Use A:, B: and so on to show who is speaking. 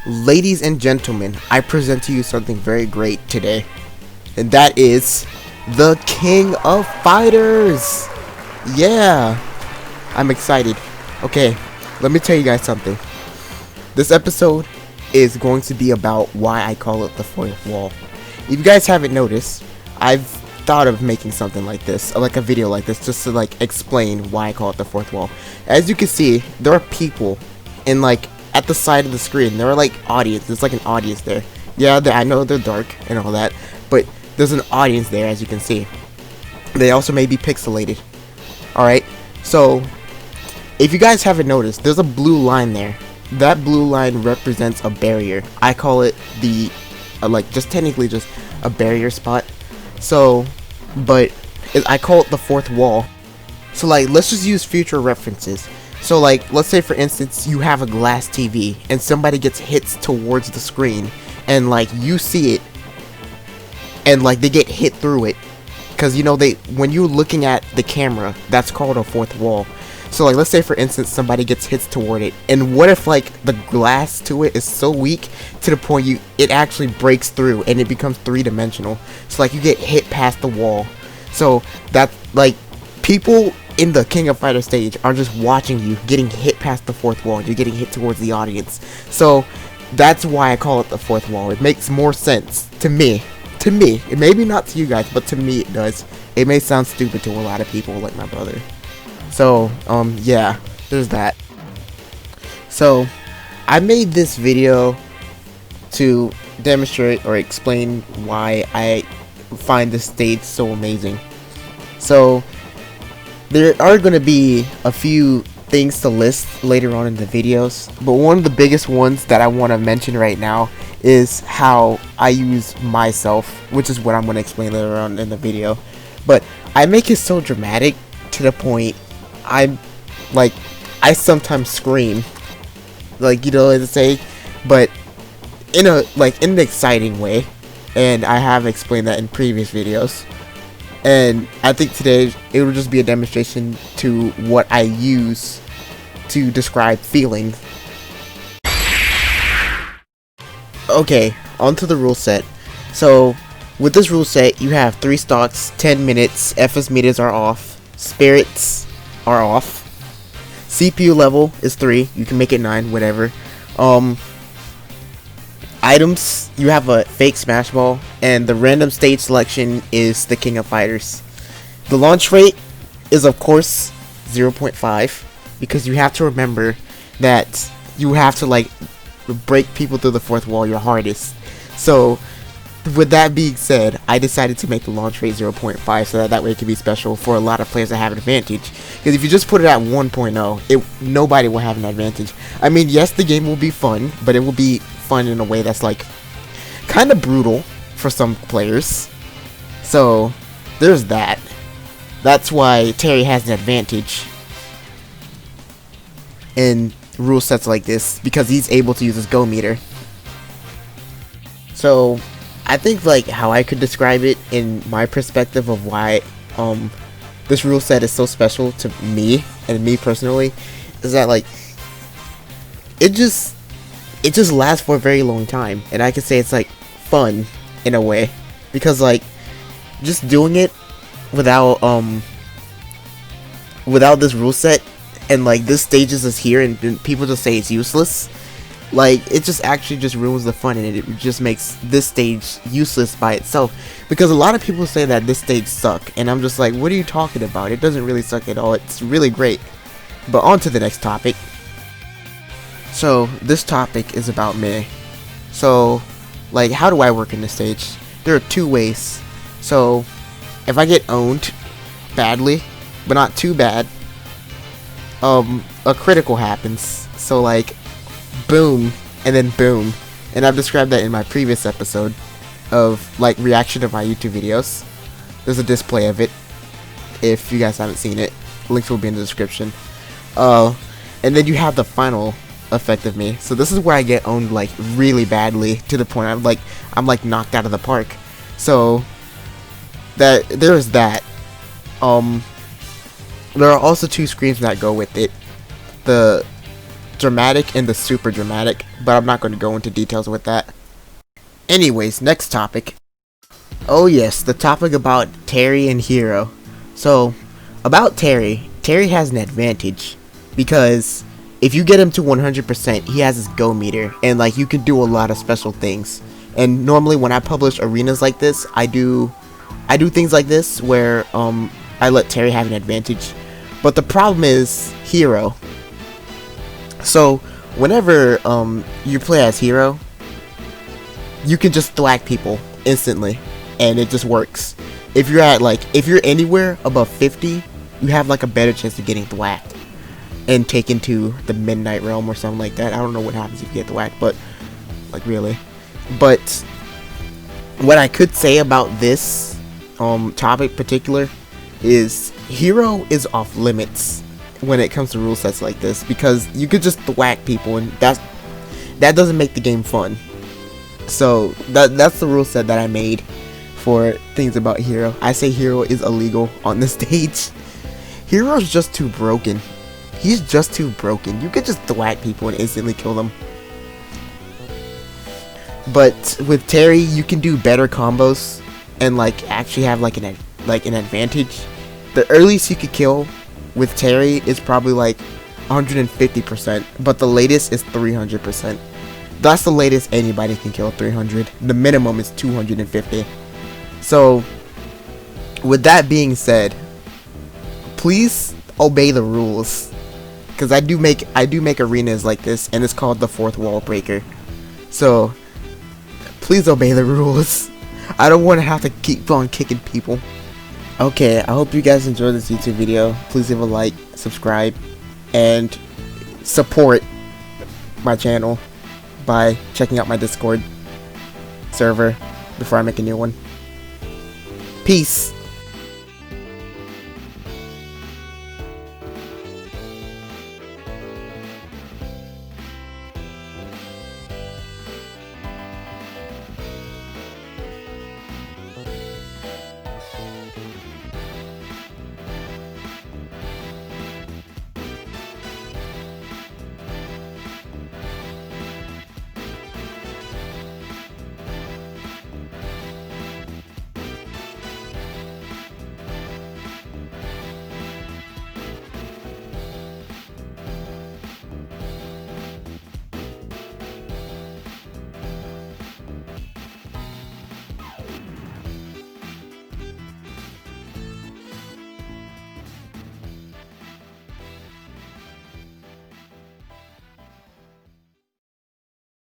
A: Ladies and gentlemen, I present to you something very great today, and that is the King of Fighters. Yeah, I'm excited. Okay, let me tell you guys something. This episode is going to be about why I call it the fourth wall. If you guys haven't noticed, I've thought of making something like this, like a video like this, just to like explain why I call it the fourth wall. As you can see, there are people in like at the side of the screen. There are like audience. There's like an audience there. Yeah, I know they're dark and all that, but there's an audience there, as you can see. They also may be pixelated. Alright, so if you guys haven't noticed, there's a blue line there. That blue line represents a barrier. I call it the like just technically just a barrier spot. So, but I call it the fourth wall. So like, let's just use future references. So like, let's say for instance you have a glass TV and somebody gets hits towards the screen and like you see it and like they get hit through it, because you know when you're looking at the camera, that's called a fourth wall. So like, let's say for instance somebody gets hits toward it, and what if like the glass to it is so weak to the point it actually breaks through and it becomes three-dimensional. So like you get hit past the wall. So that's like, people in the King of Fighters stage are just watching you getting hit past the fourth wall. You're getting hit towards the audience. So that's why I call it the fourth wall. It makes more sense to me. It maybe not to you guys, but to me it does. It may sound stupid to a lot of people like my brother. So yeah, there's that. So I made this video to demonstrate or explain why I find this stage so amazing. So there are going to be a few things to list later on in the videos, but one of the biggest ones that I want to mention right now is how I use myself, which is what I'm going to explain later on in the video. But I make it so dramatic to the point I sometimes scream, like, you know what to say, but in an exciting way, and I have explained that in previous videos. And I think today it will just be a demonstration to what I use to describe feelings. Okay, onto the rule set. So with this rule set, you have 3 stocks, 10 minutes, FS meters are off, spirits are off, CPU level is 3, you can make it 9, whatever. Items, you have a fake smash ball, and the random stage selection is the King of Fighters. The launch rate is of course 0.5, because you have to remember that you have to like break people through the fourth wall your hardest. So with that being said, I decided to make the launch rate 0.5 so that way it can be special for a lot of players that have an advantage. Because if you just put it at 1.0, nobody will have an advantage. I mean, yes, the game will be fun, but it will be fun in a way that's like kind of brutal for some players. So there's that. That's why Terry has an advantage in rule sets like this, because he's able to use his go meter. So I think like how I could describe it in my perspective of why this rule set is so special to me and me personally is that like it just lasts for a very long time, and I could say it's like fun in a way, because like just doing it without this rule set, and like this stage is just here and people just say it's useless, like it just actually just ruins the fun, and it just makes this stage useless by itself, because a lot of people say that this stage suck, and I'm just like, what are you talking about? It doesn't really suck at all. It's really great. But on to the next topic. So this topic is about me. So like, how do I work in this stage? There are 2 ways. So if I get owned badly, but not too bad, a critical happens. So like, boom, and then boom. And I've described that in my previous episode of like reaction to my YouTube videos. There's a display of it if you guys haven't seen it. Links will be in the description. And then you have the final effect of me. So this is where I get owned like really badly to the point I'm like knocked out of the park. So that there is that. There are also 2 screens that go with it. The dramatic and the super dramatic, but I'm not going to go into details with that. Anyways, next topic. Oh yes, the topic about Terry and Hero. So, about Terry has an advantage because if you get him to 100%, he has his go meter, and like you can do a lot of special things. And normally when I publish arenas like this, I do things like this where I let Terry have an advantage. But the problem is Hero. So whenever you play as Hero, you can just thwack people instantly, and it just works. If you're anywhere above 50, you have like a better chance of getting thwacked and taken to the Midnight Realm or something like that. I don't know what happens if you get thwacked, but like really. But what I could say about this topic particular is Hero is off limits when it comes to rule sets like this, because you could just thwack people, and that doesn't make the game fun. So that's the rule set that I made for things about Hero. I say Hero is illegal on this stage. Hero's just too broken. He's just too broken. You could just thwack people and instantly kill them. But with Terry, you can do better combos and like actually have like an advantage. The earliest you could kill with Terry is probably like 150%, but the latest is 300%. That's the latest anybody can kill, 300. The minimum is 250. So, with that being said, please obey the rules, because I do make arenas like this, and it's called the fourth wall breaker. So, please obey the rules. I don't want to have to keep on kicking people. Okay, I hope you guys enjoyed this YouTube video. Please leave a like, subscribe, and support my channel by checking out my Discord server before I make a new one. Peace.